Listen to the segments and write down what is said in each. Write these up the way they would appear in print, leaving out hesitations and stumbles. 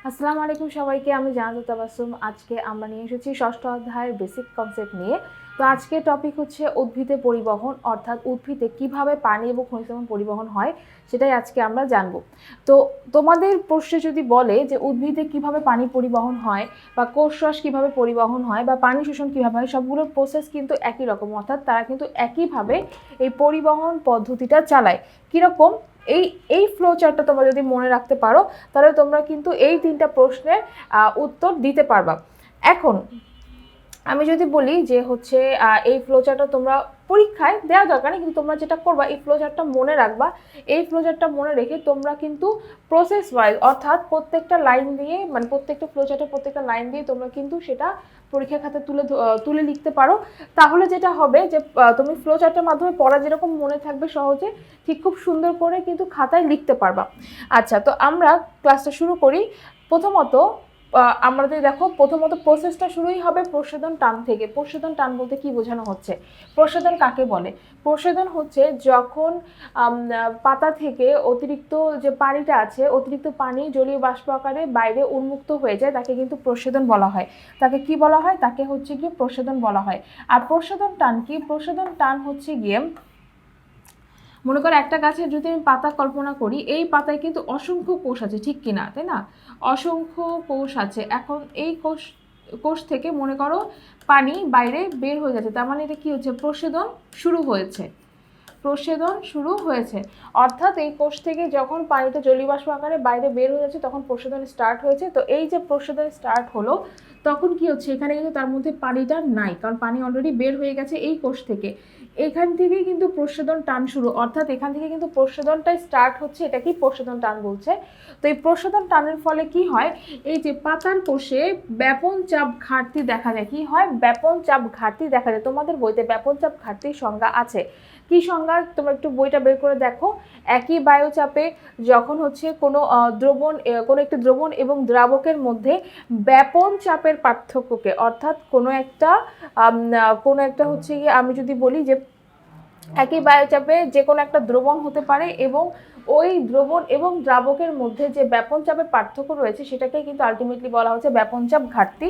আসসালামু আলাইকুম সবাইকে, আমি জানাতুল তাবাসসুম। আজকে আমরা নিয়ে এসেছি ষষ্ঠ অধ্যায়ের বেসিক কনসেপ্ট নিয়ে। তো আজকের টপিক হচ্ছে উদ্ভিদে পরিবহন, অর্থাৎ উদ্ভিদে কিভাবে পানি এবং খনিজ লবণ পরিবহন হয় সেটাই আজকে আমরা জানব। তো তোমাদের প্রশ্নে যদি বলে যে উদ্ভিদে কিভাবে পানি পরিবহন হয় বা কোষরস কিভাবে পরিবহন হয় বা পানি শোষণ কিভাবে হয়, সবগুলোর প্রসেস কিন্তু একই রকম, অর্থাৎ তারা কিন্তু একইভাবে এই পরিবহন পদ্ধতিটা চালায়। কীরকম? এই এই ফ্লো চার্টটা তোমরা যদি মনে রাখতে পারো তাহলে তোমরা কিন্তু এই তিনটা প্রশ্নের উত্তর দিতে পারবা। এখন আমি যদি বলি যে হচ্ছে এই ফ্লোচার্টটা তোমরা পরীক্ষায় দেওয়া দরকার নেই, কিন্তু তোমরা যেটা করবা এই ফ্লোচার্টটা মনে রাখবা। এই ফ্লোচার্টটা মনে রেখে তোমরা কিন্তু প্রসেস ওয়াইজ, অর্থাৎ প্রত্যেকটা লাইন দিয়ে, মানে প্রত্যেকটা ফ্লোচার্টের প্রত্যেকটা লাইন দিয়ে তোমরা কিন্তু সেটা পরীক্ষা খাতায় তুলে লিখতে পারো। তাহলে যেটা হবে যে তুমি ফ্লোচার্টের মাধ্যমে পড়া যেরকম মনে থাকবে সহজে, ঠিক খুব সুন্দর করে কিন্তু খাতায় লিখতে পারবা। আচ্ছা, তো আমরা ক্লাসটা শুরু করি। প্রথমত আমাদের দেখো, প্রথমত প্রসেসটা শুরুই হবে প্রস্বেদন টান থেকে। প্রস্বেদন টান বলতে কি বোঝানো হচ্ছে? প্রস্বেদন কাকে বলে? প্রস্বেদন হচ্ছে যখন পাতা থেকে অতিরিক্ত যে পানিটা আছে, অতিরিক্ত পানি জলীয় বাষ্প আকারে বাইরে উন্মুক্ত হয়ে যায়, তাকে কিন্তু প্রস্বেদন বলা হয়। তাকে কি বলা হয়? তাকে হচ্ছে গিয়ে প্রস্বেদন বলা হয়। আর প্রস্বেদন টান কি? প্রস্বেদন টান হচ্ছে গিয়ে, মনে করো একটা গাছের যদি আমি পাতা কল্পনা করি, এই পাতায় কিন্তু অসংখ্য কোষ আছে, ঠিক কিনা, তাই না? অসংখ্য কোষ আছে। এখন এই কোষ থেকে মনে করো পানি বাইরে বের হয়ে যাচ্ছে, তার মানে এটা কি হচ্ছে? প্রস্বেদন শুরু হয়েছে। প্রস্বেদন শুরু হয়েছে, অর্থাৎ এই কোষ থেকে যখন পানিটা জলীয় বাষ্প আকারে বাইরে বের হয়ে যাচ্ছে তখন প্রস্বেদন স্টার্ট হয়েছে। তো এই যে প্রস্বেদন স্টার্ট হলো, তখন কি হচ্ছে? এখানে কিন্তু তার মধ্যে পানিটা নাই, কারণ পানি অলরেডি বের হয়ে গেছে এই কোষ থেকে। এখান থেকেই কিন্তু প্রস্বেদন টান শুরু, অর্থাৎ এখান থেকে কিন্তু প্রস্বেদনটাই স্টার্ট হচ্ছে, এটা কি প্রস্বেদন টান বলছে। তো এই প্রস্বেদন টানের ফলে কি হয়? এই যে পাতার কোষে ব্যাপন চাপ ঘাটতি দেখা যায়। কি হয়? ব্যাপন চাপ ঘাটতি দেখা যায়। তোমাদের বইতে ব্যাপন চাপ ঘাটতির সংজ্ঞা আছে। কি সংজ্ঞা? তোমরা একটু বইটা বের করে দেখো। একই বায়ুচাপে যখন হচ্ছে কোনো একটি দ্রবণ এবং দ্রাবকের মধ্যে ব্যাপন চাপের পার্থক্যকে, অর্থাৎ কোনো একটা হচ্ছে গিয়ে, আমি যদি বলি যে একই বায়ুচাপে যে কোনো একটা দ্রবণ হতে পারে এবং ওই দ্রবণ এবং দ্রাবকের মধ্যে যে ব্যাপন চাপের পার্থক্য রয়েছে সেটাকে কিন্তু আলটিমেটলি বলা হচ্ছে ব্যাপন চাপ ঘাটতি।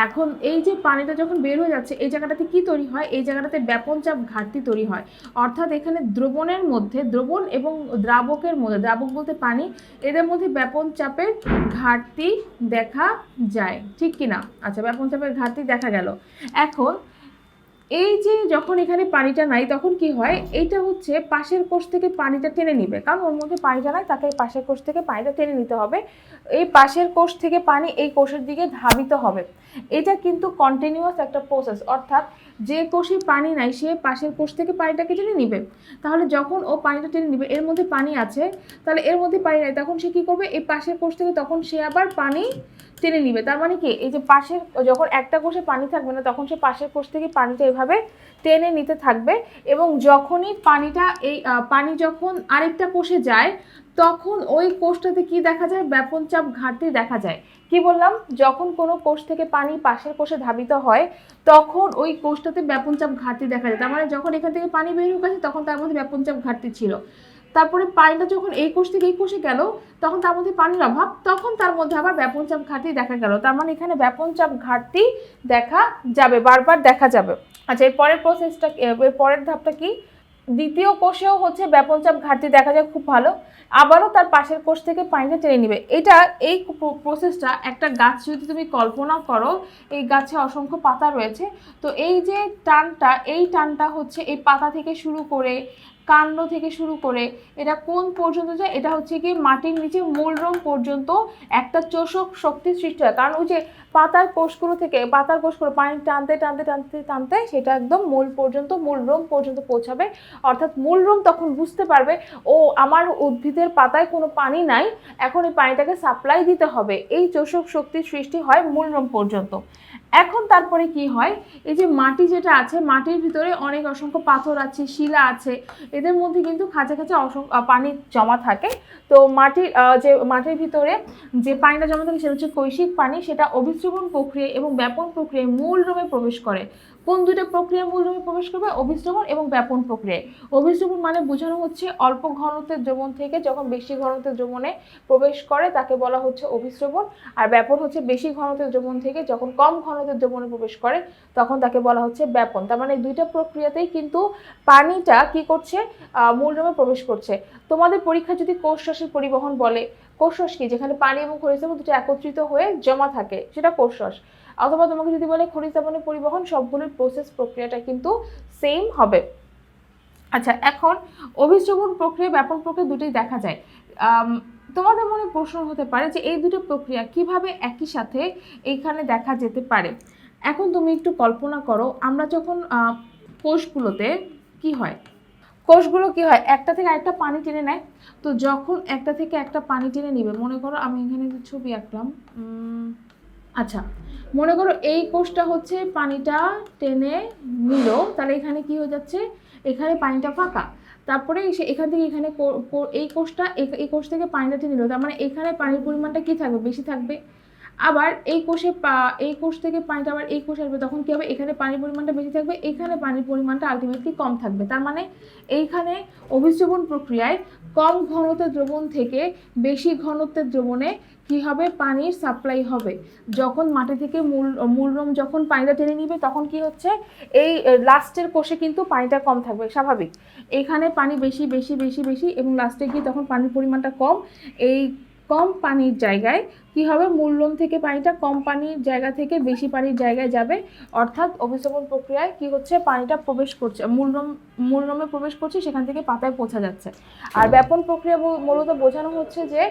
এখন এই যে পানিটা যখন বের হয়ে যাচ্ছে, এই জায়গাটাতে কি তৈরি হয়? এই জায়গাটাতে ব্যাপন চাপ ঘাটতি তৈরি হয়, অর্থাৎ এখানে দ্রবণ এবং দ্রাবকের মধ্যে, দ্রাবক বলতে পানি, এদের মধ্যে ব্যাপন চাপের ঘাটতি দেখা যায়, ঠিক কিনা? আচ্ছা, ব্যাপন চাপের ঘাটতি দেখা গেল। এখন এই যে যখন এখানে পানিটা নাই তখন কি হয়? এইটা হচ্ছে পাশের কোষ থেকে পানিটা টেনে নিবে, কারণ ওর মধ্যে পানিটা নাই, তাকে পাশের কোষ থেকে পানিটা টেনে নিতে হবে। এই পাশের কোষ থেকে পানি এই কোষের দিকে ধাবিত হবে। এটা কিন্তু কন্টিনিউয়াস একটা প্রসেস, অর্থাৎ যে কোষে পানি নাই সে পাশের কোষ থেকে পানিটাকে টেনে নিবে। তাহলে যখন ও পানিটা টেনে নিবে, এর মধ্যে পানি আছে, তাহলে এর মধ্যে পানি নাই, তখন সে কি করবে? এই পাশের কোষ থেকে তখন সে আবার পানি টেনে নিবে। তার মানে কি? এই যে পাশের, যখন একটা কোষে পানি থাকবে না তখন সে পাশের কোষ থেকে পানিটা এভাবে টেনে নিতে থাকবে, এবং যখনই পানি যখন আরেকটা কোষে যায় তখন ওই কোষটাতে কি দেখা যায়? ব্যাপন চাপ ঘাটতি দেখা যায়। কি বললাম? যখন কোনো কোষ থেকে পানি পাশের কোষে ধাবিত হয় তখন ওই কোষটাতে ব্যাপন চাপ ঘাটতি দেখা যায়। তার মানে যখন এখান থেকে পানি বের হয়ে গেছে তখন তার মধ্যে ব্যাপন চাপ ঘাটতি ছিল। তারপরে পানিটা যখন এই কোষ থেকে এই কোষে গেল তখন তার মধ্যে পানির অভাব, তখন তার মধ্যে আবার ব্যাপন চাপ ঘাটতি দেখা গেল। তার মানে এখানে ব্যাপন চাপ ঘাটতি দেখা যাবে, বারবার দেখা যাবে। আচ্ছা, এর পরের প্রসেসটা, এর পরের ধাপটা কি? দ্বিতীয় কোষেও হচ্ছে ব্যাপন চাপ ঘাটতি দেখা যায়, খুব ভালো। আবারও তার পাশের কোষ থেকে পানিটা টেনে নিবে। এই প্রসেসটা, একটা গাছ যদি তুমি কল্পনা করো, এই গাছে অসংখ্য পাতা রয়েছে, তো এই যে টানটা হচ্ছে এই পাতা থেকে শুরু করে, কাণ্ড থেকে শুরু করে এটা কোন পর্যন্ত যায়? এটা হচ্ছে কি মাটির নিচে মূলরোম পর্যন্ত একটা চোষক শক্তি সৃষ্টি হয়, কারণ ওই যে পাতার কোষগুলো পানি টানতে টানতে টানতে টানতে সেটা একদম মূলরোম পর্যন্ত পৌঁছাবে। অর্থাৎ মূলরোম তখন বুঝতে পারবে, ও আমার উদ্ভিদের পাতায় কোনো পানি নাই, এখন এই পানিটাকে সাপ্লাই দিতে হবে। এই চোষক শক্তির সৃষ্টি হয় মূলরোম পর্যন্ত। এখন তারপরে কি হয়? এই যে মাটি যেটা আছে, মাটির ভিতরে অসংখ্য পাথর আছে, শিলা আছে, এদের মধ্যে কিন্তু খাঁচা খাঁচা পানি জমা থাকে। তো মাটির ভিতরে যে পানিটা জমা থাকে সেটা হচ্ছে কৈশিক পানি, সেটা অভিস্রবণ প্রক্রিয়া এবং ব্যাপন প্রক্রিয়ায় মূল রোমে প্রবেশ করে। কোন দুইটা প্রক্রিয়া মূলরূমে প্রবেশ করবে? অভিস্রবণ এবং ব্যাপন প্রক্রিয়ায়। অভিস্রবণ মানে বোঝানো হচ্ছে অল্প ঘনত্বের দ্রবণ থেকে যখন বেশি ঘনত্বের দ্রবণে প্রবেশ করে তাকে বলা হচ্ছে অভিস্রবণ, আর ব্যাপন হচ্ছে বেশি ঘনত্বের দ্রবণ থেকে যখন কম ঘনত্বের দ্রবণে প্রবেশ করে তখন তাকে বলা হচ্ছে ব্যাপন। তার মানে দুইটা প্রক্রিয়াতেই কিন্তু পানিটা কি করছে? মূলরূমে প্রবেশ করছে। তোমাদের পরীক্ষা যদি কোষ রসের পরিবহন বলে, কোষ রস কি? যেখানে পানি এবং খনিজ লবণ দুটো একত্রিত হয়ে জমা থাকে, সেটা কোষ রস। অথবা তোমাকে যদি বলে খনিজ লবণের পরিবহন, সবগুলোর প্রসেস প্রক্রিয়াটা কিন্তু সেম হবে। আচ্ছা, এখন অভিস্রবণ প্রক্রিয়া ব্যাপন প্রক্রিয়া দুটোই দেখা যায়। তোমাদের মনে প্রশ্ন হতে পারে যে এই দুটো প্রক্রিয়া কিভাবে একই সাথে এইখানে দেখা যেতে পারে। এখন তুমি একটু কল্পনা করো, আমরা যখন কোষগুলোতে কি হয়, কোষগুলো কি হয় একটা থেকে আরেকটা পানি টেনে নেয়। তো যখন একটা থেকে একটা পানি টেনে নিবে, মনে করো আমি এখানে যে ছবি আঁকলাম, আচ্ছা মনে করো এই কোষটা হচ্ছে পানিটা টেনে নিল, তাহলে এখানে কি হয়ে যাচ্ছে? এখানে পানিটা ফাঁকা। তারপরে এখান থেকে এখানে এই কোষটা এই কোষ থেকে পানিটা টেনে নিল, তার মানে এখানে পানির পরিমাণটা কি থাকবে? বেশি থাকবে। আবার এই কোষ থেকে পানিটা আবার এই কোষে আসবে, তখন কি হবে? এখানে পানির পরিমাণটা বেশি থাকবে, এখানে পানির পরিমাণটা আলটিমেটলি কম থাকবে। তার মানে এইখানে অভিস্রবণ প্রক্রিয়ায় কম ঘনত্বের দ্রবণ থেকে বেশি ঘনত্বের দ্রবণে কি হবে? পানির সাপ্লাই হবে। যখন মাটি থেকে মূলরূম যখন পানিটা টেনে নিবে তখন কি হচ্ছে? এই লাস্টের কোষে কিন্তু পানিটা কম থাকবে, স্বাভাবিক। এখানে পানি বেশি বেশি বেশি বেশি এবং লাস্টে গিয়ে তখন পানির পরিমাণটা কম। এই কম পানির জায়গায় কি হবে? মূলরূম থেকে পানিটা কম পানির জায়গা থেকে বেশি পানির জায়গায় যাবে, অর্থাৎ অভিস্রবণ প্রক্রিয়ায় কি হচ্ছে? পানিটা প্রবেশ করছে, মূলরূমে প্রবেশ করছে, সেখান থেকে পাতায় পৌঁছা যাচ্ছে। আর ব্যাপন প্রক্রিয়া মূলত বোঝানো হচ্ছে যে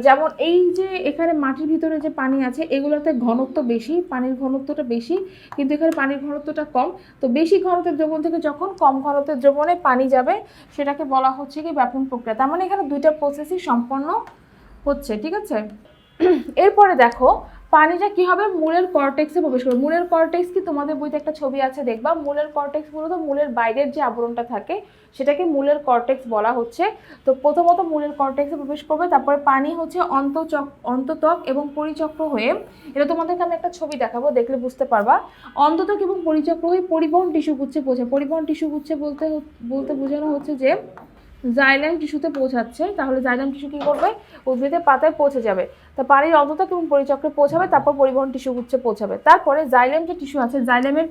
যেমন এই যে এখানে মাটির ভিতরে যে পানি আছে এগুলোতে ঘনত্ব বেশি, পানির ঘনত্বটা বেশি, কিন্তু এখানে পানির ঘনত্বটা কম। তো বেশি ঘনত্বের দ্রবণ থেকে যখন কম ঘনত্বের দ্রবণে পানি যাবে সেটাকে বলা হচ্ছে কি? ব্যাপন প্রক্রিয়া। তার মানে এখানে দুইটা প্রসেসই সম্পন্ন হচ্ছে, ঠিক আছে? এরপরে দেখো পানিটা কি হবে? মূলের কর্টেক্সে প্রবেশ করবে। মূলের কর্টেক্স কি? তোমাদের বইতে একটা ছবি আছে, দেখবা। মূলের কর্টেক্স মূলত মূলের বাইরের যে আবরণটা থাকে সেটাকে মূলের কর্টেক্স বলা হচ্ছে। তো প্রথমত মূলের কর্টেক্সে প্রবেশ করবে, তারপরে পানি হচ্ছে অন্তত্বক এবং পরিচক্র হয়ে, এটা তোমাদেরকে আমি একটা ছবি দেখাবো, দেখলে বুঝতে পারবা। অন্তত্বক এবং পরিচক্র হয়ে পরিবহন টিস্যু গুচ্ছে পৌঁছায়। পরিবহন টিস্যু গুচ্ছে বলতে বোঝানো হচ্ছে যে জাইলেম টিস্যুতে পৌঁছাচ্ছে, তাহলে জাইলেম টিস্যু কি করবে? উদ্ভিদের পাতায় পৌঁছে যাবে। তা পানির অন্তত্বক এবং পরিচক্রে পৌঁছাবে, তারপর পরিবহন টিস্যু গুচ্ছে পৌঁছাবে। তারপরে জাইলেম যে টিস্যু আছে, জাইলেমের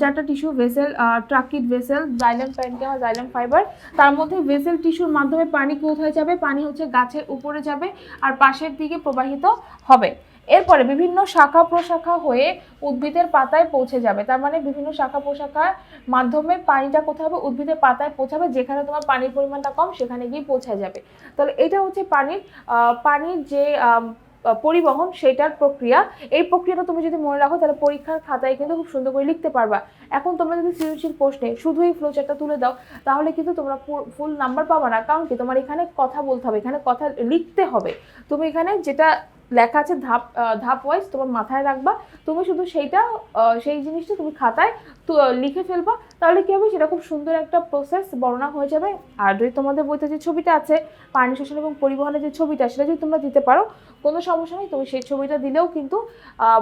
চারটা tissue, vessel, tracheid vessel, xylem parenchyma, xylem fibre. তার মধ্যে ভেসেল টিস্যুর মাধ্যমে পানি কোথায় যাবে? পানি হচ্ছে গাছের উপরে যাবে আর পাশের দিকে প্রবাহিত হবে। এরপরে বিভিন্ন শাখা প্রশাখা হয়ে উদ্ভিদের পাতায় পৌঁছে যাবে। তার মানে বিভিন্ন শাখা প্রশাখার মাধ্যমে পানিটা কোথায় হবে? উদ্ভিদের পাতায় পৌঁছাবে, যেখানে তোমার পানির পরিমাণটা কম সেখানে গিয়ে পৌঁছে যাবে। তাহলে এটা হচ্ছে পানির যে পরিবহন, সেটার প্রক্রিয়া। এই প্রক্রিয়াটা তুমি যদি মনে রাখো তাহলে পরীক্ষার খাতায় কিন্তু খুব সুন্দর করে লিখতে পারবা। এখন তোমরা যদি সৃজনশীল প্রশ্নে শুধু এই ফ্লোচার্টটা তুলে দাও তাহলে কিন্তু তোমরা ফুল নাম্বার পাবা না, কারণ কি? তোমার এখানে কথা বলতে হবে, এখানে কথা লিখতে হবে। তুমি এখানে যেটা লেখা আছে ধাপ ওয়াইজ তোমার মাথায় রাখবা, তুমি শুধু সেই জিনিসটা তুমি খাতায় লিখে ফেলবা, তাহলে কি হবে? সেটা খুব সুন্দর একটা প্রসেস বর্ণনা হয়ে যাবে। আর যদি তোমাদের বইতে যে ছবিটা আছে পানি শোষণ এবং পরিবহনের যে ছবিটা, সেটা যদি তোমরা দিতে পারো কোনো সমস্যা নেই, তুমি সেই ছবিটা দিলেও কিন্তু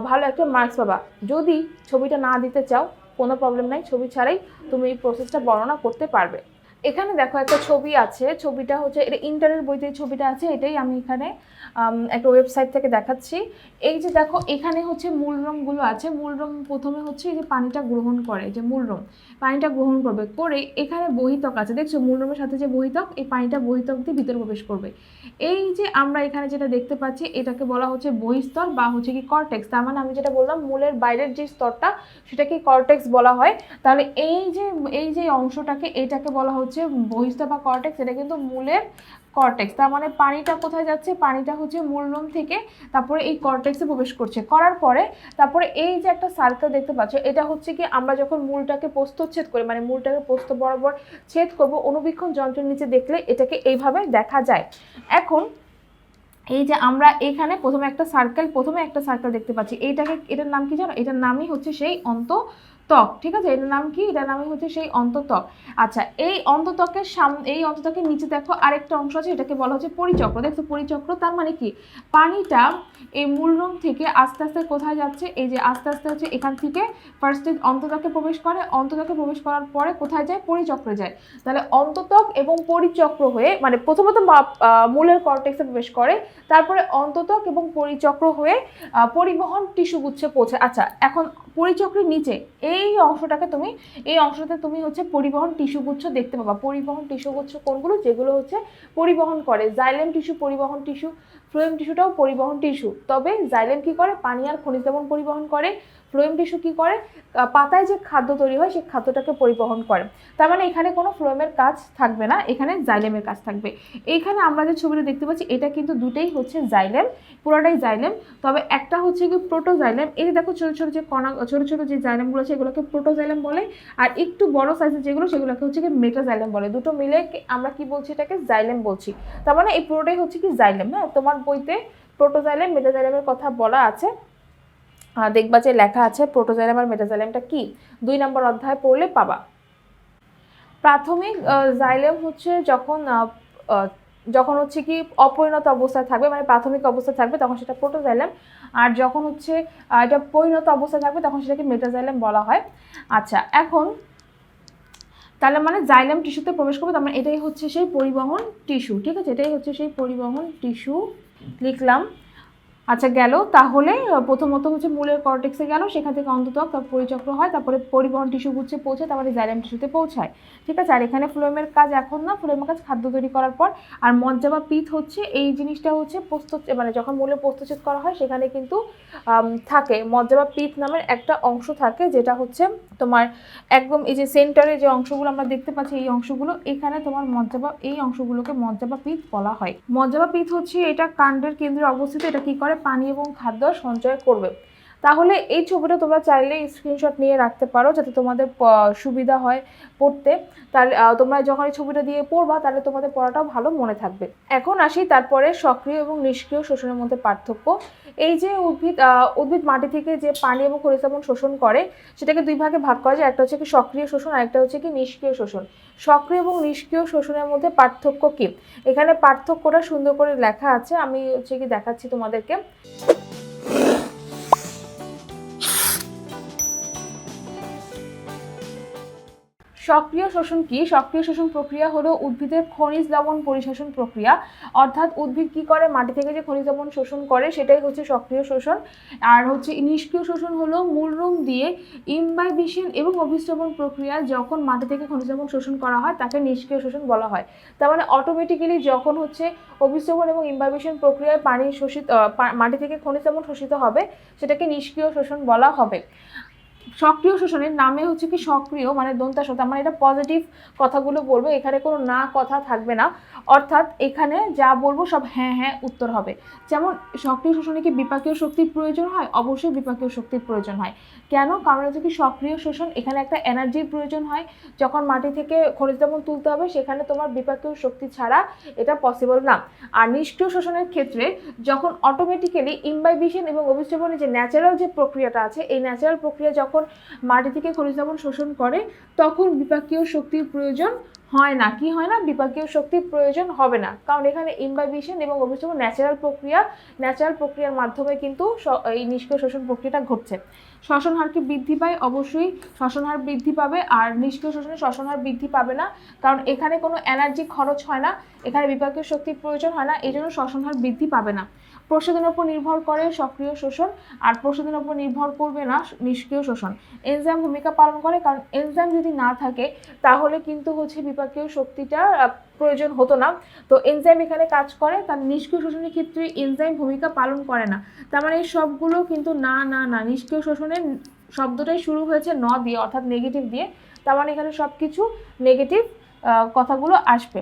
ভালো একটা মার্কস পাবা। যদি ছবিটা না দিতে চাও কোনো প্রবলেম নাই, ছবি ছাড়াই তুমি এই প্রসেসটা বর্ণনা করতে পারবে। এখানে দেখো একটা ছবি আছে, ছবিটা হচ্ছে এটা ইন্টারের বইতে ছবিটা আছে, এটাই আমি এখানে একটা ওয়েবসাইট থেকে দেখাচ্ছি। এই যে দেখো এখানে হচ্ছে মূলরূমগুলো আছে। মূলরূম প্রথমে হচ্ছে এই যে পানিটা গ্রহণ করে, যে মূলরূম পানিটা গ্রহণ করবে, করে এখানে বহিতক আছে, দেখছো মূলরূমের সাথে যে বহিতক, এই পানিটা বহিতক দিয়ে ভিতরে প্রবেশ করবে। এই যে আমরা এখানে যেটা দেখতে পাচ্ছি এটাকে বলা হচ্ছে বহিস্তর বা হচ্ছে কি কর্টেক্স। তার মানে আমি যেটা বললাম মূলের বাইরের যে স্তরটা সেটাকে কর্টেক্স বলা হয়। তাহলে এই যে অংশটাকে এটাকে বলা হচ্ছে বহিস্তর বা কর্টেক্স, এটা কিন্তু মূলের কর্টেক্স। তার মানে পানিটা কোথায় যাচ্ছে? পানিটা হচ্ছে মূলরূম থেকে তারপরে এই কর্টেক্সে প্রবেশ করছে, করার পরে তারপরে এই যে একটা সার্কেল দেখতে পাচ্ছ, এটা হচ্ছে কি আমরা যখন মূলটাকে প্রস্থচ্ছেদ করি, মানে মূলটাকে প্রস্থ বরাবর ছেদ করব, অনুবীক্ষণ যন্ত্রের নিচে দেখলে এটাকে এইভাবে দেখা যায়। এখন এই যে আমরা এখানে প্রথমে একটা সার্কেল দেখতে পাচ্ছি, এটার নাম কি জানো? এটার নামই হচ্ছে সেই অন্তত্বক, ঠিক আছে? এটার নাম কি? এটার নামই হচ্ছে সেই অন্তত্বক। আচ্ছা, এই অন্তত্বকের নিচে দেখো আরেকটা অংশ আছে, এটাকে বলা হচ্ছে পরিচক্র। দেখছো পরিচক্র, তার মানে কি পানিটা এই মূলরোম থেকে আস্তে আস্তে কোথায় যাচ্ছে? এই যে আস্তে আস্তে হচ্ছে এখান থেকে ফার্স্টে অন্তত্বকে প্রবেশ করে, অন্তত্বকে প্রবেশ করার পরে কোথায় যায়? পরিচক্রে যায়। তাহলে অন্তত্বক এবং পরিচক্র হয়ে, মানে প্রথমত মূলের কর্টেক্সে প্রবেশ করে, তারপরে অন্তত্বক এবং পরিচক্র হয়ে পরিবহন টিস্যুগুচ্ছে পৌঁছায়। আচ্ছা, এখন পরিচক্রের নিচে এই অংশটাতে তুমি হচ্ছে পরিবহন টিস্যুগুচ্ছ দেখতে পাবা। পরিবহন টিস্যুগুচ্ছ কোনগুলো? যেগুলো হচ্ছে পরিবহন করে। জাইলেম টিস্যু পরিবহন টিস্যু, ফ্লোয়েম টিস্যুটাও পরিবহন টিস্যু। তবে জাইলেম কি করে? পানি আর খনিজ লবণ পরিবহন করে। ফ্লোয়েম টিস্যু কি করে? পাতায় যে খাদ্য তৈরি হয় সেই খাদ্যটাকে পরিবহন করে। তার মানে এখানে কোনো ফ্লোয়েমের কাজ থাকবে না, এখানে জাইলেমের কাজ থাকবে। এইখানে আমরা যে ছবিটা দেখতে পাচ্ছি এটা কিন্তু দুটেই হচ্ছে জাইলেম, পুরোটাই জাইলেম। তবে একটা হচ্ছে কি প্রোটোজাইলেম। এই যে দেখো ছোট ছোট যে কণা, ছোট ছোট যে জাইলেমগুলো আছে এগুলোকে প্রোটোজাইলেম বলে, আর একটু বড় সাইজের সেগুলোকে হচ্ছে কি মেটাজাইলেম বলে। দুটো মিলে আমরা কি বলছি? এটাকে জাইলেম বলছি। তার মানে এই পুরোটাই হচ্ছে কি জাইলেম। হ্যাঁ, তোমার বইতে প্রোটোজাইলেম মেটাজাইলেমের কথা বলা আছে, দেখবা যে লেখা আছে প্রোটোজাইলেম আর মেটাজাইলেমটা কি, 2 নম্বর অধ্যায় পড়লে পাবা। প্রাথমিক জাইলেম হচ্ছে যখন হচ্ছে কি অপরিণত অবস্থায় থাকবে, মানে প্রাথমিক অবস্থায় থাকবে, তখন সেটা প্রোটোজাইলেম। আর যখন হচ্ছে এটা পরিণত অবস্থায় থাকবে তখন সেটাকে মেটাজাইলেম বলা হয়। আচ্ছা, এখন তাহলে মানে জাইলেম টিস্যুতে প্রবেশ করবে, তার মানে এটাই হচ্ছে সেই পরিবহন টিস্যু, ঠিক আছে? এটাই হচ্ছে সেই পরিবহন টিস্যু, লিখলাম। আচ্ছা, গেল। তাহলে প্রথমত হচ্ছে মূলের কর্টেক্সে গেল, সেখান থেকে অন্তত্বক, তারপর পরিচক্র হয়, তারপরে পরিবহন টিস্যুগুচ্ছে পৌঁছায়, তারপরে জাইলেম টিস্যুতে পৌঁছায়, ঠিক আছে? আর এখানে ফ্লোয়েমের কাজ এখন না, ফ্লোয়েমের কাজ খাদ্য তৈরি করার পর। আর মজ্জা বা পিত্ত হচ্ছে এই জিনিসটা হচ্ছে মানে যখন মূলে প্রস্তুচ্ছেদ করা হয় সেখানে কিন্তু থাকে মজ্জা বা পিত্ত নামের একটা অংশ থাকে, যেটা হচ্ছে তোমার একদম এই যে সেন্টারে যে অংশগুলো আমরা দেখতে পাচ্ছি, এই অংশগুলো, এখানে তোমার এই অংশগুলোকে মজ্জা বা পিত্ত বলা হয়। মজ্জা বা পিত্ত হচ্ছে এটা কাণ্ডের কেন্দ্রে অবস্থিত। এটা কি করে? পানি এবং খাদ্য সঞ্চয় করবে। তাহলে এই ছবিটা তোমরা চাইলে স্ক্রিনশট নিয়ে রাখতে পারো, যাতে তোমাদের সুবিধা হয় পড়তে। তাহলে তোমরা যখন এই ছবিটা দিয়ে পড়বা তাহলে তোমাদের পড়াটাও ভালো মনে থাকবে। এখন আসি তারপরে সক্রিয় এবং নিষ্ক্রিয় শোষণের মধ্যে পার্থক্য। এই যে উদ্ভিদ মাটি থেকে যে পানি এবং খনিজ লবণ শোষণ করে সেটাকে দুই ভাগে ভাগ করা যায়। একটা হচ্ছে কি সক্রিয় শোষণ, আর একটা হচ্ছে কি নিষ্ক্রিয় শোষণ। সক্রিয় এবং নিষ্ক্রিয় শোষণের মধ্যে পার্থক্য কি? এখানে পার্থক্যটা সুন্দর করে লেখা আছে, আমি হচ্ছে কি দেখাচ্ছি তোমাদেরকে। সক্রিয় শোষণ কি? সক্রিয় শোষণ প্রক্রিয়া হলো উদ্ভিদের খনিজ লবণ পরিশোষণ প্রক্রিয়া। অর্থাৎ উদ্ভিদ কি করে? মাটি থেকে যে খনিজ লবণ শোষণ করে সেটাই হচ্ছে সক্রিয় শোষণ। আর হচ্ছে নিষ্ক্রিয় শোষণ হলো মূলরোম দিয়ে ইমবাইবিশন এবং অভিস্রবণ প্রক্রিয়া, যখন মাটি থেকে খনিজ লবণ শোষণ করা হয় তাকে নিষ্ক্রিয় শোষণ বলা হয়। তার মানে অটোমেটিক্যালি যখন হচ্ছে অভিস্রবণ এবং ইমবাইবিশন প্রক্রিয়ায় মাটি থেকে খনিজ লবণ শোষিত হবে সেটাকে নিষ্ক্রিয় শোষণ বলা হবে। সক্রিয় শোষণের নামে হচ্ছে কি সক্রিয় মানে দন্তা শতা, মানে এটা পজিটিভ কথাগুলো বলবো, এখানে কোনো না কথা থাকবে না। অর্থাৎ এখানে যা বলবো সব হ্যাঁ হ্যাঁ উত্তর হবে। যেমন সক্রিয় শোষণে কি বিপাকীয় শক্তির প্রয়োজন হয়? অবশ্যই বিপাকীয় শক্তির প্রয়োজন হয়। কেন? কারণ হচ্ছে কি সক্রিয় শোষণ, এখানে একটা এনার্জির প্রয়োজন হয়। যখন মাটি থেকে খনিজ লবণ তুলতে হবে সেখানে তোমার বিপাকীয় শক্তি ছাড়া এটা পসিবল না। আর নিষ্ক্রিয় শোষণের ক্ষেত্রে যখন অটোমেটিক্যালি ইমবাইবিশন এবং অভিস্রবণের যে ন্যাচারাল যে প্রক্রিয়াটা আছে, এই ন্যাচারাল প্রক্রিয়া যখন মাটি থেকে খনিজ লবণ শোষণ করে তখন বিপাকীয় শক্তির প্রয়োজন হয় না। কি হয় না? বিপাকীয় শক্তির প্রয়োজন হবে না, কারণ এখানে ইমবাইবিশন এবং অভিস্রবণ ন্যাচারাল প্রক্রিয়ার মাধ্যমে কিন্তু এই নিষ্ক্রিয় শোষণ প্রক্রিয়াটা ঘটছে। শ্বসন হার কি বৃদ্ধি পায়? অবশ্যই শ্বসন হার বৃদ্ধি পাবে। আর নিষ্ক্রিয় শোষণে শ্বসন হার বৃদ্ধি পাবে না, কারণ এখানে কোনো এনার্জি খরচ হয় না, এখানে বিপাকীয় শক্তির প্রয়োজন হয় না, এই জন্য শ্বসন হার বৃদ্ধি পাবে না। প্রসাধনের উপর নির্ভর করে সক্রিয় শোষণ, আর প্রসাধনের উপর নির্ভর করবে না নিষ্ক্রিয় শোষণ। এনজাইম ভূমিকা পালন করে, কারণ এনজাইম যদি না থাকে তাহলে কিন্তু হচ্ছে বিপাকীয় শক্তিটা প্রয়োজন হতো না। তো এনজাইম এখানে কাজ করে, তার নিষ্ক্রিয় শোষণের ক্ষেত্রে এনজাইম ভূমিকা পালন করে না। তার মানে এই সবগুলো কিন্তু না না না, নিষ্ক্রিয় শোষণের শব্দটাই শুরু হয়েছে ন দিয়ে, অর্থাৎ নেগেটিভ দিয়ে। তার মানে এখানে সব কিছু নেগেটিভ কথাগুলো আসবে।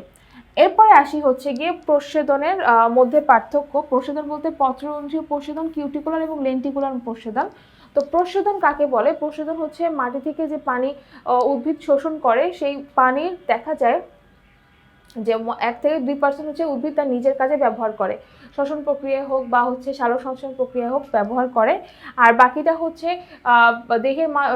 এরপরে আসি হচ্ছে গিয়ে প্রচ্ছেদনের মধ্যে পার্থক্য। প্রচ্ছেদন বলতে পত্ররন্ধ্রীয় প্রচ্ছেদন, কিউটিকুলার এবং লেন্টিকুলার প্রচ্ছেদন। তো প্রচ্ছেদন কাকে বলে? প্রচ্ছেদন হচ্ছে মাটি থেকে যে পানি উদ্ভিদ শোষণ করে সেই পানির দেখা যায় যে 1 থেকে 2% হচ্ছে উদ্ভিদ তার নিজের কাজে ব্যবহার করে। শ্বসন প্রক্রিয়া হোক বা হচ্ছে সালোক সংশ্লেষণ প্রক্রিয়া হোক ব্যবহার করে। আর বাকিটা হচ্ছে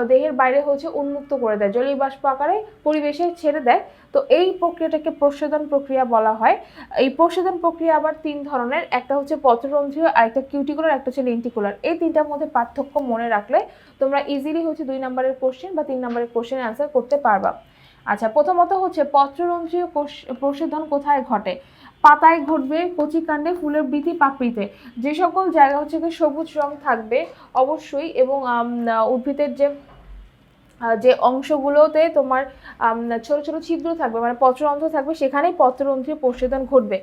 দেহের বাইরে হচ্ছে উন্মুক্ত করে দেয়, জলীয় বাষ্প আকারে পরিবেশে ছেড়ে দেয়। তো এই প্রক্রিয়াটাকে প্রস্বেদন প্রক্রিয়া বলা হয়। এই প্রস্বেদন প্রক্রিয়া আবার 3 ধরনের, একটা হচ্ছে পত্ররন্ধ্রীয়, আরেকটা কিউটিকুলার, একটা হচ্ছে লেন্টিকুলার। এই তিনটার মধ্যে পার্থক্য মনে রাখলে তোমরা ইজিলি হচ্ছে 2 নম্বরের কোশ্চেন বা 3 নম্বরের কোশ্চেনের অ্যান্সার করতে পারবা। আচ্ছা, প্রথমত হচ্ছে পত্ররন্ধ্রীয় প্রস্বেদন কোথায় ঘটে? পাতায় ঘটবে, কচিকাণ্ডে, ফুলের বৃতি, পাপড়িতে। যে সকল জায়গা হচ্ছে সবুজ রং থাকবে অবশ্যই, এবং উদ্ভিদের যে অংশগুলোতে তোমার ছোট ছোট ছিদ্র থাকবে, মানে পত্ররন্ধ্র থাকবে, সেখানেই পত্ররন্ধ্রীয় প্রস্বেদন ঘটবে।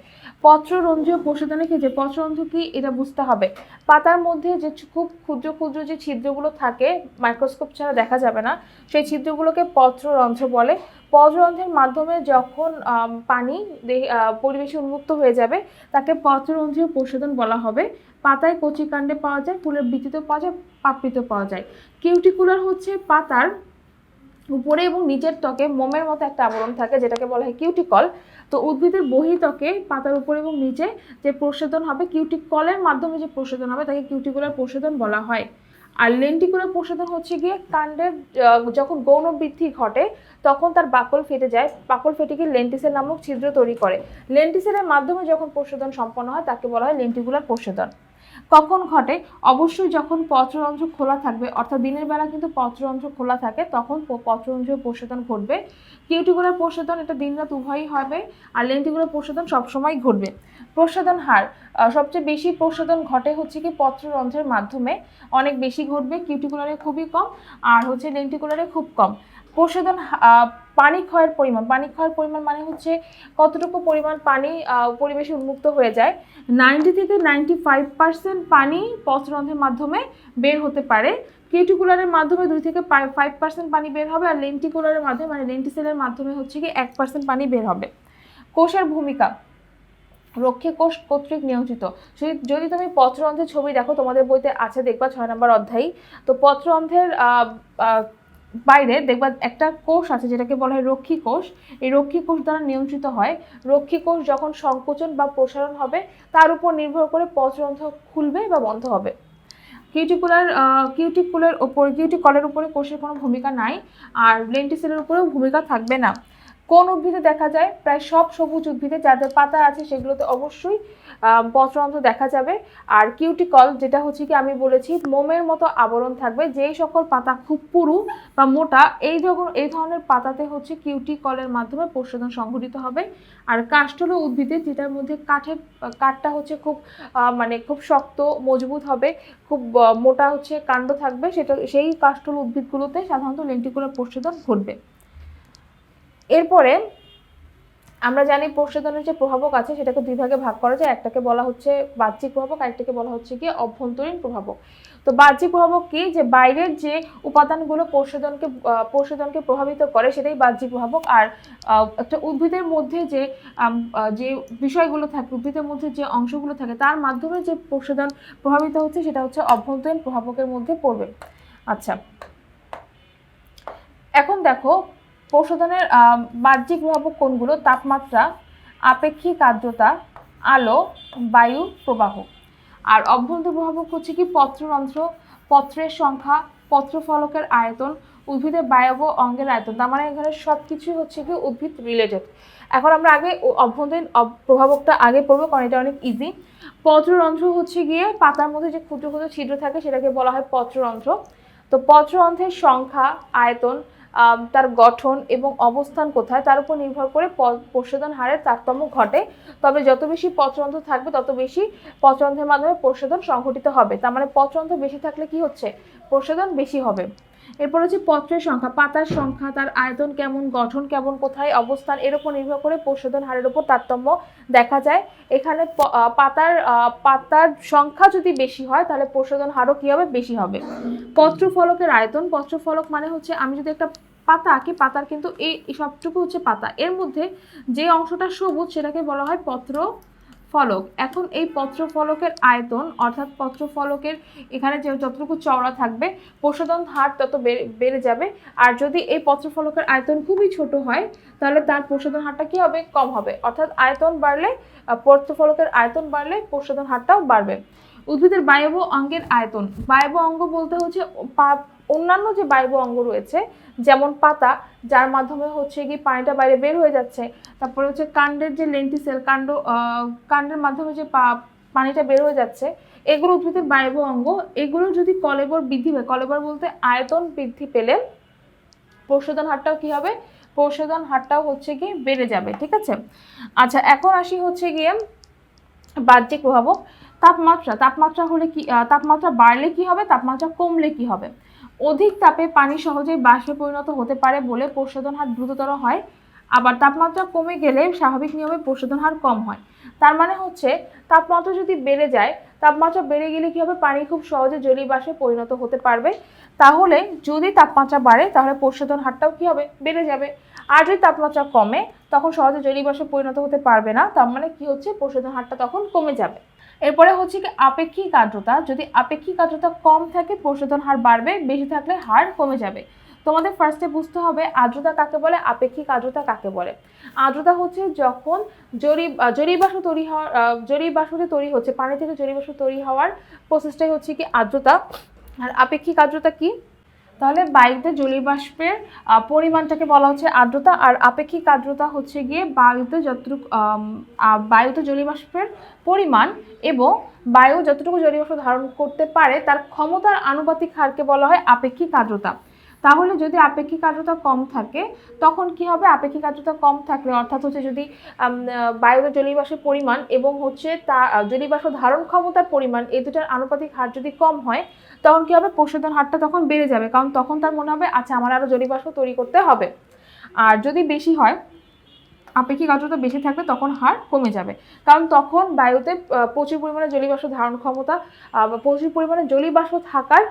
পত্ররন্ধ্রীয় প্রস্বেদনের ক্ষেত্রে পত্ররন্ধ্র কি এটা বুঝতে হবে। পাতার মধ্যে যে খুব ক্ষুদ্র ক্ষুদ্র যে ছিদ্রগুলো থাকে, মাইক্রোস্কোপ ছাড়া দেখা যাবে না, সেই ছিদ্রগুলোকে পত্ররন্ধ্র বলে। পত্ররন্ধ্রের মাধ্যমে যখন পানি পরিবেশে উন্মুক্ত হয়ে যাবে, তাকে পত্ররন্ধ্রীয় প্রস্বেদন বলা হবে। পাতায় কচিকাণ্ডে পাওয়া যায়, ফুলের বৃতিতেও পাওয়া যায়, পাপড়িতেও পাওয়া যায়। কিউটিকুলার হচ্ছে পাতার উপরে এবং নিচের ত্বকে মোমের মতো একটা আবরণ থাকে, যেটাকে বলা হয় কিউটিকল। তো উদ্ভিদের বহিত্বকে পাতার উপরে এবং নিচে যে প্রস্বেদন হবে, কিউটিকলের মাধ্যমে যে প্রস্বেদন হবে, তাকে কিউটিকুলার প্রস্বেদন বলা হয়। আর লেন্টিকুলার প্রস্বেদন হচ্ছে গিয়ে কাণ্ডের যখন গৌণ বৃদ্ধি ঘটে, তখন তার বাকল ফেটে যায়, বাকল ফেটে গিয়ে লেন্টিসেল নামক ছিদ্র তৈরি করে। লেন্টিসেলের মাধ্যমে যখন প্রস্বেদন সম্পন্ন হয়, তাকে বলা হয় লেন্টিকুলার প্রস্বেদন। কখন ঘটে? অবশ্যই যখন পত্ররন্ধ্র খোলা থাকবে, অর্থাৎ দিনের বেলা কিন্তু পত্ররন্ধ্র খোলা থাকে, তখন পত্ররন্ধ্রীয় প্রস্বেদন ঘটবে। কিউটিকুলার প্রস্বেদন এটা দিনরাত উভয়ই হবে, আর লেন্টিকুলার প্রস্বেদন সবসময় ঘটবে। প্রস্বেদন হার সবচেয়ে বেশি প্রস্বেদন ঘটে হচ্ছে কি পত্ররন্ধ্রের মাধ্যমে, অনেক বেশি ঘটবে। কিউটিকুলারে খুবই কম, আর হচ্ছে লেন্টিকুলারে খুব কম। প্রস্বেদন পানি ক্ষয়ের পরিমাণ, পানি ক্ষয়ের পরিমাণ মানে হচ্ছে কতটুকু পরিমাণ পানি পরিবেশে উন্মুক্ত হয়ে যায়। 90 থেকে 95% পানি পত্ররন্ধ্রের মাধ্যমে বের হতে পারে। কিউটিকুলারের মাধ্যমে 2 থেকে 5% পানি বের হবে, আর লেন্টিকুলারের মাধ্যমে মানে লেন্টিসেলের মাধ্যমে হচ্ছে কি 1% পানি বের হবে। কোষের ভূমিকা রক্ষী কোষ কর্তৃক নিয়ন্ত্রিত। যদি তুমি পত্ররন্ধ্রের ছবি দেখো, তোমাদের বইতে আছে, দেখবা 6 নম্বর অধ্যায়। তো পত্ররন্ধ্রের বাইরে দেখবা একটা কোষ আছে, যেটাকে বলা হয় রক্ষী কোষ। এই রক্ষী কোষ দ্বারা নিয়ন্ত্রিত হয়। রক্ষী কোষ যখন সংকোচন বা প্রসারণ হবে, তার উপর নির্ভর করে পত্ররন্ধ্র খুলবে বা বন্ধ হবে। কিউটিকলের উপরে কোষের কোনো ভূমিকা নাই, আর লেন্টিসেলের উপরেও ভূমিকা থাকবে না। কোন উদ্ভিদে দেখা যায়? প্রায় সব সবুজ উদ্ভিদে যাদের পাতা আছে সেগুলোতে অবশ্যই পত্ররন্ধ্র দেখা যাবে। আর কিউটিকল যেটা হচ্ছে কি আমি বলেছি মোমের মতো আবরণ থাকবে, যেই সকল পাতা খুব পুরু বা মোটা, এই ধরনের পাতাতে হচ্ছে কিউটিকলের মাধ্যমে প্রস্বেদন সংঘটিত হবে। আর কাষ্ঠল উদ্ভিদে, যেটার মধ্যে কাঠটা হচ্ছে খুব মানে খুব শক্ত মজবুত হবে, খুব মোটা হচ্ছে কাণ্ড থাকবে, সেই কাষ্ঠল উদ্ভিদগুলোতে সাধারণত লেন্টিকুলার প্রস্বেদন ঘটবে। এরপরে আমরা জানি প্রস্বেদনের যে প্রভাবক আছে সেটাকে 2 ভাগে ভাগ করা যায়। একটাকে বলা হচ্ছে বাহ্যিক প্রভাবক, আরেকটাকে বলা হচ্ছে কি অভ্যন্তরীণ প্রভাবক। তো বাহ্যিক প্রভাবক কি? যে বাইরের যে উপাদানগুলো প্রস্বেদনকে প্রভাবিত করে, সেটাই বাহ্যিক প্রভাবক। আর একটা উদ্ভিদের মধ্যে যে বিষয়গুলো থাকে, উদ্ভিদের মধ্যে যে অংশগুলো থাকে, তার মাধ্যমে যে প্রস্বেদন প্রভাবিত হচ্ছে, সেটা হচ্ছে অভ্যন্তরীণ প্রভাবকের মধ্যে পড়বে। আচ্ছা, এখন দেখো প্রস্বেদনের বাহ্যিক প্রভাবক কোনগুলো? তাপমাত্রা, আপেক্ষিক আর্দ্রতা, আলো, বায়ু, প্রবাহ। আর অভ্যন্তরীণ প্রভাবক হচ্ছে কি পত্ররন্ধ্র, পত্রের সংখ্যা, পত্রফলকের আয়তন, উদ্ভিদের বায়ব অঙ্গের আয়তন। তার মানে এখানে সবকিছুই হচ্ছে কি উদ্ভিদ রিলেটেড। এখন আমরা আগে অভ্যন্তরীণ প্রভাবকটা আগে পড়বো, কারণ এটা অনেক ইজি। পত্ররন্ধ্র হচ্ছে গিয়ে পাতার মধ্যে যে ক্ষুদ্র ক্ষুদ্র ছিদ্র থাকে, সেটাকে বলা হয় পত্ররন্ধ্র। তো পত্ররন্ধ্রের সংখ্যা, আয়তন, তার গঠন এবং অবস্থান কোথায়, তার উপর নির্ভর করে প্রস্বেদন হারের তারতম্য ঘটে। তবে যত বেশি পত্ররন্ধ্র থাকবে, তত বেশি পত্ররন্ধ্রের মাধ্যমে প্রস্বেদন সংঘটিত হবে। তার মানে পত্ররন্ধ্র বেশি থাকলে কি হচ্ছে? প্রস্বেদন বেশি হবে। এরপর হচ্ছে পত্রের সংখ্যা, পাতার সংখ্যা, তার আয়তন কেমন, গঠন কেমন, কোথায় অবস্থান, এর উপর নির্ভর করে প্রস্বেদন হারের উপর তারতম্য দেখা যায়। এখানে পাতার সংখ্যা যদি বেশি হয়, তাহলে প্রস্বেদন হারও কি হবে? বেশি হবে। পত্রফলকের আয়তন, পত্রফলক মানে হচ্ছে আমি যদি একটা পাতা আঁকি, পাতার কিন্তু এই সবটুকু হচ্ছে পাতা, এর মধ্যে যে অংশটা সবুজ সেটাকে বলা হয় পত্র ফলক। এখন এই পত্রফলকের আয়তন অর্থাৎ পত্রফলকের এখানে যে যতটুকু চওড়া থাকবে প্রসাধন হার তত বেড়ে যাবে। আর যদি এই পত্রফলকের আয়তন খুবই ছোট হয় তাহলে তার প্রসাধন হারটা কি হবে, কম হবে। অর্থাৎ আয়তন বাড়লে পত্রফলকের আয়তন বাড়লে প্রসাধন হারটাও বাড়বে। উদ্ভিদের বায়বীয় অঙ্গের আয়তন, বায়বীয় অঙ্গ বলতে হচ্ছে অন্যান্য যে বায়বীয় অঙ্গ রয়েছে যেমন পাতা, যার মাধ্যমে হচ্ছে গিয়ে পানিটা বাইরে বের হয়ে যাচ্ছে, তারপরে হচ্ছে কাণ্ডের যে লেন্টিসেল কাণ্ডের মাধ্যমে যে পানিটা বের হয়ে যাচ্ছে, এগুলো উদ্ভিদের বায়বীয় অঙ্গ। এগুলো যদি কলেবর বৃদ্ধি পায়, কলেবর বলতে আয়তন বৃদ্ধি পেলে প্রসাধন হারটাও কি হবে, প্রসাধন হারটাও হচ্ছে গিয়ে বেড়ে যাবে। ঠিক আছে, আচ্ছা এখন আসি হচ্ছে গিয়ে বাহ্যিক প্রভাবক। তাপমাত্রা হলে কি, তাপমাত্রা বাড়লে কি হবে, তাপমাত্রা কমলে কি হবে। অধিক তাপে পানি সহজেই বাষ্পে পরিণত হতে পারে বলে প্রসাধন হার দ্রুততর হয়। আবার তাপমাত্রা কমে গেলে স্বাভাবিক নিয়মে প্রসাধন হার কম হয়। তার মানে হচ্ছে তাপমাত্রা যদি বেড়ে যায়, তাপমাত্রা বেড়ে গেলে কি হবে, পানি খুব সহজে জলীয় বাষ্পে পরিণত হতে পারবে। তাহলে যদি তাপমাত্রা বাড়ে তাহলে প্রসাধন হারটাও কি হবে, বেড়ে যাবে। আর যদি তাপমাত্রা কমে তখন সহজে জলীয় বাষ্পে পরিণত হতে পারবে না, তার মানে কি হচ্ছে, প্রসাধন হারটা তখন কমে যাবে। এরপরে হচ্ছে কি আপেক্ষিক আর্দ্রতা, যদি আপেক্ষিক আর্দ্রতা কম থাকে প্রসাধন হার বাড়বে, বেশি থাকলে হার কমে যাবে। তোমাদের ফার্স্টে বুঝতে হবে আর্দ্রতা কাকে বলে, আপেক্ষিক আর্দ্রতা কাকে বলে। আর্দ্রতা হচ্ছে যখন জলীয় বাষ্প তৈরি হওয়ার, জলীয় বাষ্প যে তৈরি হচ্ছে, পানি থেকে জলীয় বাষ্প তৈরি হওয়ার প্রসেসটাই হচ্ছে কি আর্দ্রতা। আর আপেক্ষিক আর্দ্রতা কি, তাহলে বায়ুতে জলীয় বাষ্পের পরিমাণটাকে বলা হচ্ছে আর্দ্রতা। আর আপেক্ষিক আর্দ্রতা হচ্ছে গিয়ে বায়ুতে জলীয় বাষ্পের পরিমাণ এবং বায়ু যতটুকু জলীয় বাষ্প ধারণ করতে পারে তার ক্ষমতার আনুপাতিক হারকে বলা হয় আপেক্ষিক আর্দ্রতা। তাহলে যদি আপেক্ষিক আর্দ্রতা কম থাকে তখন কি হবে, আপেক্ষিক আর্দ্রতা কম থাকলে অর্থাৎ হচ্ছে যদি বায়ুতে জলীয় বাষ্পের পরিমাণ এবং হচ্ছে তা জলীয় বাষ্প ধারণ ক্ষমতার পরিমাণ এই দুটার আনুপাতিক হার যদি কম হয় তখন কি হবে, প্রসাধন হারটা তখন বেড়ে যাবে, কারণ তখন তার মনে হবে আচ্ছা আমার আরো জলীয় বাষ্প তৈরি করতে হবে। আর যদি বেশি হয়, আপেক্ষিক আর্দ্রতা বেশি থাকলে তখন হার কমে যাবে, কারণ তখন বায়ুতে প্রচুর পরিমাণে জলীয় বাষ্প ধারণ ক্ষমতা, প্রচুর পরিমাণে জলীয় বাষ্প থাকার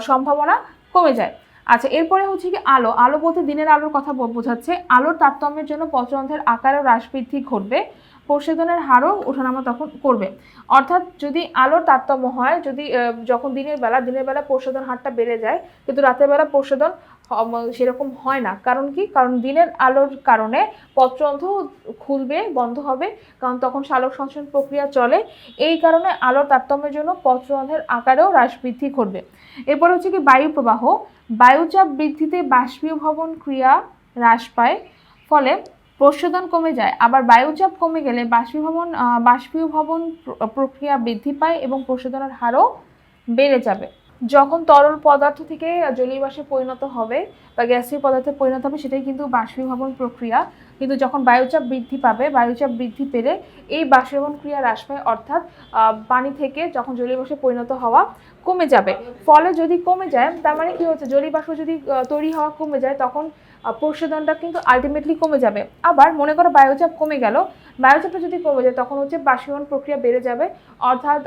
সম্ভাবনা কমে যায়। আচ্ছা এরপরে হচ্ছে কি আলো। আলো বলতে দিনের আলোর কথা বোঝাচ্ছে। আলোর তারতম্যের জন্য পত্ররন্ধ্রের আকারও হ্রাস বৃদ্ধি ঘটবে, প্রসাধনের হারও ওঠানামা তখন করবে। অর্থাৎ যদি আলোর তারতম্য হয়, যদি যখন দিনের বেলা প্রসাধন হারটা বেড়ে যায় কিন্তু রাতের বেলা প্রসাধন সেরকম হয় না। কারণ কি, কারণ দিনের আলোর কারণে পত্ররন্ধ্র খুলবে, বন্ধ হবে, কারণ তখন সালোক সংশ্লেষণ প্রক্রিয়া চলে। এই কারণে আলোর তারতম্যের জন্য পত্ররন্ধ্রের আকারেও হ্রাস বৃদ্ধি ঘটবে। এরপর হচ্ছে কি বায়ু প্রবাহ। বায়ুচাপ বৃদ্ধিতে বাষ্পীভবন ক্রিয়া হ্রাস পায়, ফলে প্রসাধন কমে যায়। আবার বায়ুচাপ কমে গেলে বাষ্পীভবন প্রক্রিয়া বৃদ্ধি পায় এবং প্রসাধনের হারও বেড়ে যাবে। যখন তরল পদার্থ থেকে জলীয় বাষ্পে পরিণত হবে বা গ্যাসীয় পদার্থে পরিণত হবে সেটাই কিন্তু বাষ্পীভবন প্রক্রিয়া। কিন্তু যখন বায়ুচাপ বৃদ্ধি পাবে, বায়ুচাপ বৃদ্ধি পেলে এই বাষ্পীভবন ক্রিয়া হ্রাস পায়, অর্থাৎ পানি থেকে যখন জলীয় বাষ্পে পরিণত হওয়া কমে যাবে। ফলে যদি কমে যায় তার মানে কি হচ্ছে, জলীয় বাষ্প যদি তৈরি হওয়া কমে যায় তখন প্রসাধনটা কিন্তু আলটিমেটলি কমে যাবে। আবার মনে করো বায়ুচাপ কমে গেল, বায়ুচাপটা যদি কমে যায় তখন হচ্ছে বাষ্পীভবন প্রক্রিয়া বেড়ে যাবে, অর্থাৎ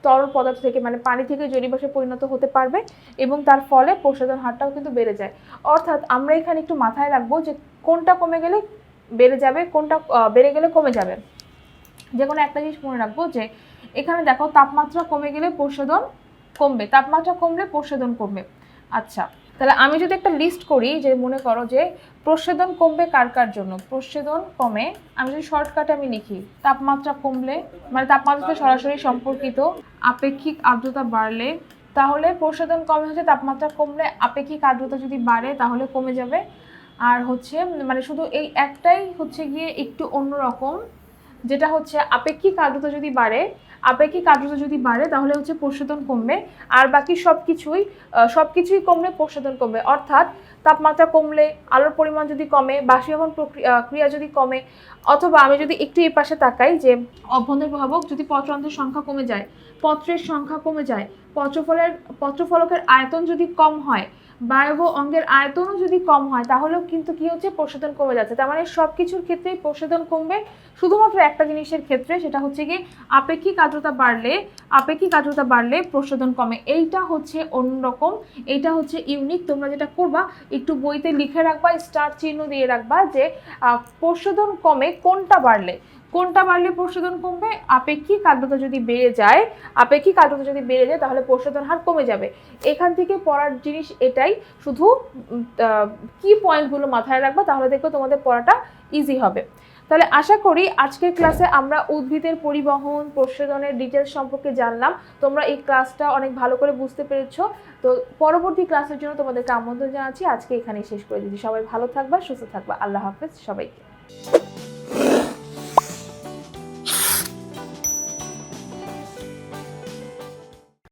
তরল পদার্থ থেকে মানে পানি থেকে জলীয় বাষ্পে পরিণত হতে পারবে এবং তার ফলে প্রসাধন হারটাও কিন্তু বেড়ে যায়। অর্থাৎ আমরা এখানে একটু মাথায় রাখবো যে কোনটা কমে গেলে বেড়ে যাবে, কোনটা বেড়ে গেলে কমে যাবে। যে কোনো একটা জিনিস মনে রাখবো যে এখানে দেখো তাপমাত্রা কমে গেলে প্রসাধন কমবে, তাপমাত্রা কমলে প্রসাধন কমবে। আচ্ছা তাহলে আমি যদি একটা লিস্ট করি যে মনে করো যে প্রসাধন কমবে কার কার জন্য, প্রসাধন কমে, আমি যদি শর্টকাটে আমি লিখি তাপমাত্রা কমলে, মানে তাপমাত্রাতে সরাসরি সম্পর্কিত আপেক্ষিক আর্দ্রতা বাড়লে, তাহলে প্রসাধন কমে হচ্ছে তাপমাত্রা কমলে, আপেক্ষিক আর্দ্রতা যদি বাড়ে তাহলে কমে যাবে। আর হচ্ছে মানে শুধু এই একটাই হচ্ছে গিয়ে একটু অন্যরকম, যেটা হচ্ছে আপেক্ষিক আর্দ্রতা যদি বাড়ে তাহলে হচ্ছে প্রসাধন কমবে, আর বাকি সবকিছুই কমলে প্রসাধন কমবে। অর্থাৎ তাপমাত্রা কমলে, আলোর পরিমাণ যদি কমে, বাষ্পীভবন ক্রিয়া যদি কমে, অথবা আমি যদি একটু এই পাশে তাকাই যে অভ্যন্তরীণ প্রভাবক, যদি পত্ররন্ধ্রের সংখ্যা কমে যায়, পত্রের সংখ্যা কমে যায়, পত্রফলকের আয়তন যদি কম হয়, বায়বীয় অঙ্গের আয়তনও যদি কম হয় তাহলেও কিন্তু কি হচ্ছে, প্রসাধন কমে যাচ্ছে। তার মানে সব কিছুর ক্ষেত্রেই প্রসাধন কমবে, শুধুমাত্র একটা জিনিসের ক্ষেত্রে, সেটা হচ্ছে কি আপেক্ষিক আর্দ্রতা বাড়লে প্রসাধন কমে। এইটা হচ্ছে অন্যরকম, এইটা হচ্ছে ইউনিক। তোমরা যেটা করবা একটু বইতে লিখে রাখবা, স্টার চিহ্ন দিয়ে রাখবা যে প্রসাধন কমে কোনটা বাড়লে, কোনটা বাড়লে প্রশোধন কমবে? আপেক্ষিক আর্দ্রতা যদি বেড়ে যায়, তাহলে প্রশোধন হার কমে যাবে। এখান থেকে পড়ার জিনিস এটাই, শুধু কি পয়েন্টগুলো মাথায় রাখবা, তাহলে দেখবে তোমাদের পড়াটা ইজি হবে। তাহলে আশা করি আজকের ক্লাসে আমরা উদ্ভিদের পরিবহন, প্রশোধনের ডিটেলস সম্পর্কে জানলাম। তোমরা এই ক্লাসটা অনেক ভালো করে বুঝতে পেরেছো। তো পরবর্তী ক্লাসের জন্য তোমাদেরকে আমন্ত্রণ জানাচ্ছি। আজকে এখানেই শেষ করে দিচ্ছি। সবাই ভালো থাকবা, সুস্থ থাকবা। আল্লাহ হাফেজ সবাইকে।